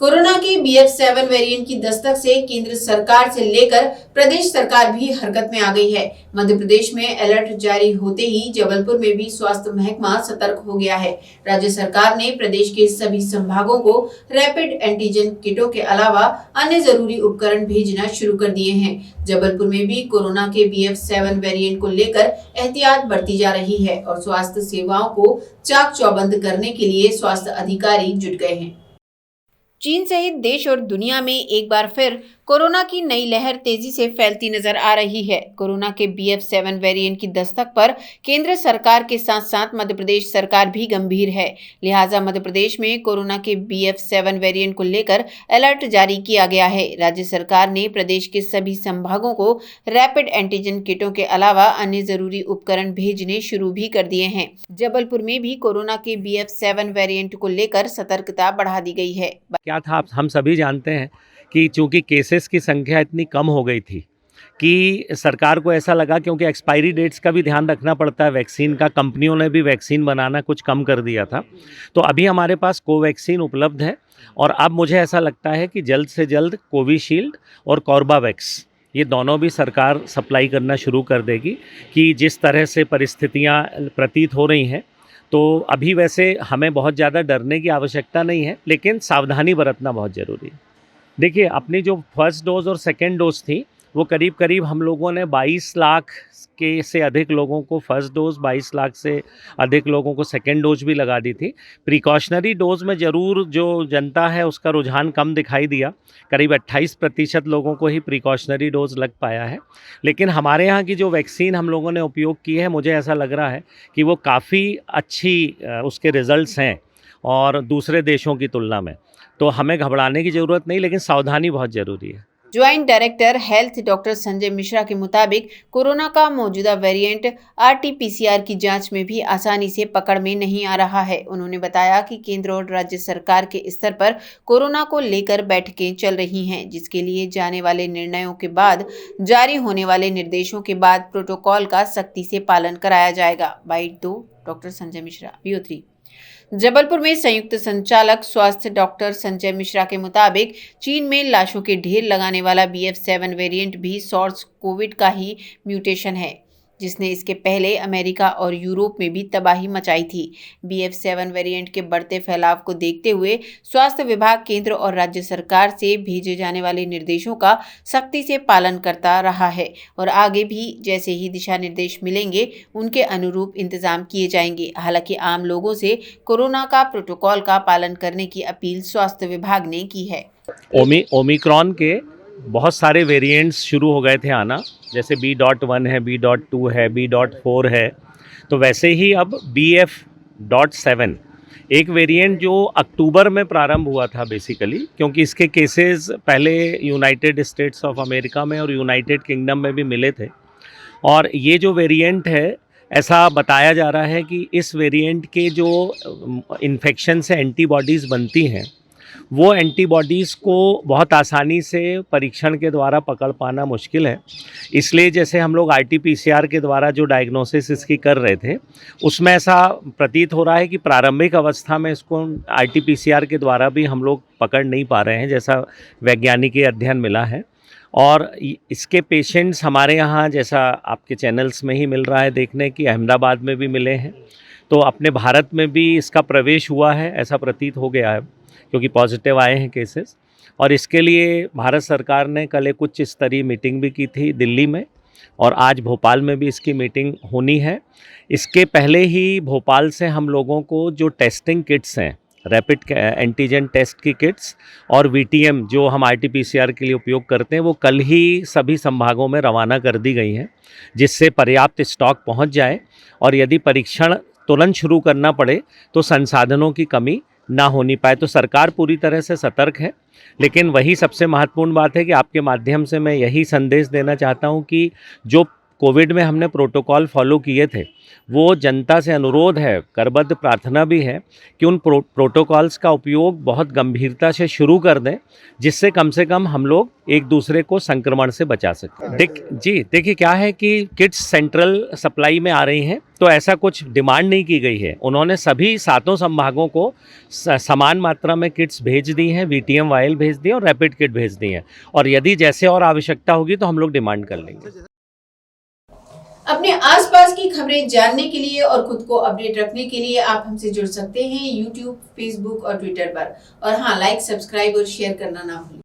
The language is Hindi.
कोरोना के BF7 वेरिएंट की दस्तक से केंद्र सरकार से लेकर प्रदेश सरकार भी हरकत में आ गई है। मध्य प्रदेश में अलर्ट जारी होते ही जबलपुर में भी स्वास्थ्य महकमा सतर्क हो गया है। राज्य सरकार ने प्रदेश के सभी संभागों को रैपिड एंटीजन किटों के अलावा अन्य जरूरी उपकरण भेजना शुरू कर दिए हैं। जबलपुर में भी कोरोना के BF7 वेरिएंट को लेकर एहतियात बरती जा रही है और स्वास्थ्य सेवाओं को चाक चौबंद करने के लिए स्वास्थ्य अधिकारी जुट गए हैं। चीन सहित देश और दुनिया में एक बार फिर कोरोना की नई लहर तेजी से फैलती नजर आ रही है। कोरोना के BF7 वेरिएंट की दस्तक पर केंद्र सरकार के साथ साथ मध्य प्रदेश सरकार भी गंभीर है। लिहाजा मध्य प्रदेश में कोरोना के BF7 वेरिएंट को लेकर अलर्ट जारी किया गया है। राज्य सरकार ने प्रदेश के सभी संभागों को रैपिड एंटीजन किटों के अलावा अन्य जरूरी उपकरण भेजने शुरू भी कर दिए हैं। जबलपुर में भी कोरोना के BF7 वेरिएंट को लेकर सतर्कता बढ़ा दी गई है। क्या था, हम सभी जानते हैं कि चूंकि केसेस की संख्या इतनी कम हो गई थी कि सरकार को ऐसा लगा, क्योंकि एक्सपायरी डेट्स का भी ध्यान रखना पड़ता है वैक्सीन का, कंपनियों ने भी वैक्सीन बनाना कुछ कम कर दिया था। तो अभी हमारे पास कोवैक्सीन उपलब्ध है और अब मुझे ऐसा लगता है कि जल्द से जल्द कोविशील्ड और कॉर्बावैक्स ये दोनों भी सरकार सप्लाई करना शुरू कर देगी। कि जिस तरह से परिस्थितियाँ प्रतीत हो रही हैं, तो अभी वैसे हमें बहुत ज़्यादा डरने की आवश्यकता नहीं है, लेकिन सावधानी बरतना बहुत ज़रूरी है। देखिए, अपनी जो फर्स्ट डोज और सेकेंड डोज थी वो करीब करीब हम लोगों ने 22 लाख के से अधिक लोगों को फर्स्ट डोज, 22 लाख से अधिक लोगों को सेकेंड डोज भी लगा दी थी। प्रिकॉशनरी डोज में ज़रूर जो जनता है उसका रुझान कम दिखाई दिया, करीब 28% लोगों को ही प्रिकॉशनरी डोज लग पाया है। लेकिन हमारे यहाँ की जो वैक्सीन हम लोगों ने उपयोग की है, मुझे ऐसा लग रहा है कि वो काफ़ी अच्छी उसके रिज़ल्ट्स हैं और दूसरे देशों की तुलना में। तो हमें घबराने की ज़रूरत नहीं, लेकिन सावधानी बहुत ज़रूरी है। Joint director health doctor Sanjay Mishra के मुताबिक कोरोना का मौजूदा वेरिएंट RT-PCR की जांच में भी आसानी से पकड़ में नहीं आ रहा है। उन्होंने बताया कि केंद्र और राज्य सरकार के स्तर पर कोरोना को लेकर बैठकें चल रही हैं, जिसके लिए जाने वाले निर्णयों के बाद जारी होने वाले निर्देशों के बाद प्रोटोकॉल का सख्ती से पालन कराया जाएगा। Byte 2 doctor Sanjay Mishra, VO3। Jabalpur में संयुक्त संचालक स्वास्थ्य डॉक्टर संजय मिश्रा के मुताबिक चीन में लाशों के ढेर लगाने वाला BF7 वेरिएंट भी सॉर्स कोविड का ही म्यूटेशन है, जिसने इसके पहले अमेरिका और यूरोप में भी तबाही मचाई थी। BF7 वेरिएंट के बढ़ते फैलाव को देखते हुए स्वास्थ्य विभाग केंद्र और राज्य सरकार से भेजे जाने वाले निर्देशों का सख्ती से पालन करता रहा है और आगे भी जैसे ही दिशा निर्देश मिलेंगे उनके अनुरूप इंतजाम किए जाएंगे। हालांकि आम लोगों से कोरोना का प्रोटोकॉल का पालन करने की अपील स्वास्थ्य विभाग ने की है। ओमिक्रॉन के बहुत सारे वेरिएंट्स शुरू हो गए थे आना, जैसे B.1 है, B.2 है, B.4 है। तो वैसे ही अब BF.7 एक वेरिएंट जो अक्टूबर में प्रारंभ हुआ था बेसिकली, क्योंकि इसके केसेस पहले यूनाइटेड स्टेट्स ऑफ अमेरिका में और यूनाइटेड किंगडम में भी मिले थे। और ये जो वेरिएंट है, ऐसा बताया जा रहा है कि इस वेरिएंट के जो इन्फेक्शन से एंटीबॉडीज़ बनती हैं, वो एंटीबॉडीज़ को बहुत आसानी से परीक्षण के द्वारा पकड़ पाना मुश्किल है। इसलिए जैसे हम लोग RT-PCR के द्वारा जो डायग्नोसिस इसकी कर रहे थे, उसमें ऐसा प्रतीत हो रहा है कि प्रारंभिक अवस्था में इसको RT-PCR के द्वारा भी हम लोग पकड़ नहीं पा रहे हैं, जैसा वैज्ञानिक अध्ययन मिला है। और इसके पेशेंट्स हमारे यहाँ, जैसा आपके चैनल्स में ही मिल रहा है देखने की, अहमदाबाद में भी मिले हैं। तो अपने भारत में भी इसका प्रवेश हुआ है ऐसा प्रतीत हो गया है, क्योंकि पॉजिटिव आए हैं केसेस। और इसके लिए भारत सरकार ने कल एक उच्च स्तरीय मीटिंग भी की थी दिल्ली में, और आज भोपाल में भी इसकी मीटिंग होनी है। इसके पहले ही भोपाल से हम लोगों को जो टेस्टिंग किट्स हैं, रैपिड एंटीजन टेस्ट की किट्स और VTM जो हम RT-PCR के लिए उपयोग करते हैं, वो कल ही सभी संभागों में रवाना कर दी गई हैं, जिससे पर्याप्त स्टॉक पहुंच जाए और यदि परीक्षण तुरंत शुरू करना पड़े तो संसाधनों की कमी ना होनी पाए। तो सरकार पूरी तरह से सतर्क है, लेकिन वही सबसे महत्वपूर्ण बात है कि आपके माध्यम से मैं यही संदेश देना चाहता हूं कि जो कोविड में हमने प्रोटोकॉल फॉलो किए थे, वो जनता से अनुरोध है, करबद्ध प्रार्थना भी है कि उन प्रोटोकॉल्स का उपयोग बहुत गंभीरता से शुरू कर दें, जिससे कम से कम हम लोग एक दूसरे को संक्रमण से बचा सकें। देखिए क्या है कि किट्स सेंट्रल सप्लाई में आ रही हैं, तो ऐसा कुछ डिमांड नहीं की गई है। उन्होंने सभी 7 संभागों को समान मात्रा में किट्स भेज दी हैं, VTM वायल भेज दी और रैपिड किट भेज दी हैं, और यदि जैसे और आवश्यकता होगी तो हम लोग डिमांड कर लेंगे। अपने आसपास की खबरें जानने के लिए और खुद को अपडेट रखने के लिए आप हमसे जुड़ सकते हैं YouTube, Facebook और Twitter पर। और हाँ, लाइक, सब्सक्राइब और शेयर करना ना भूलें।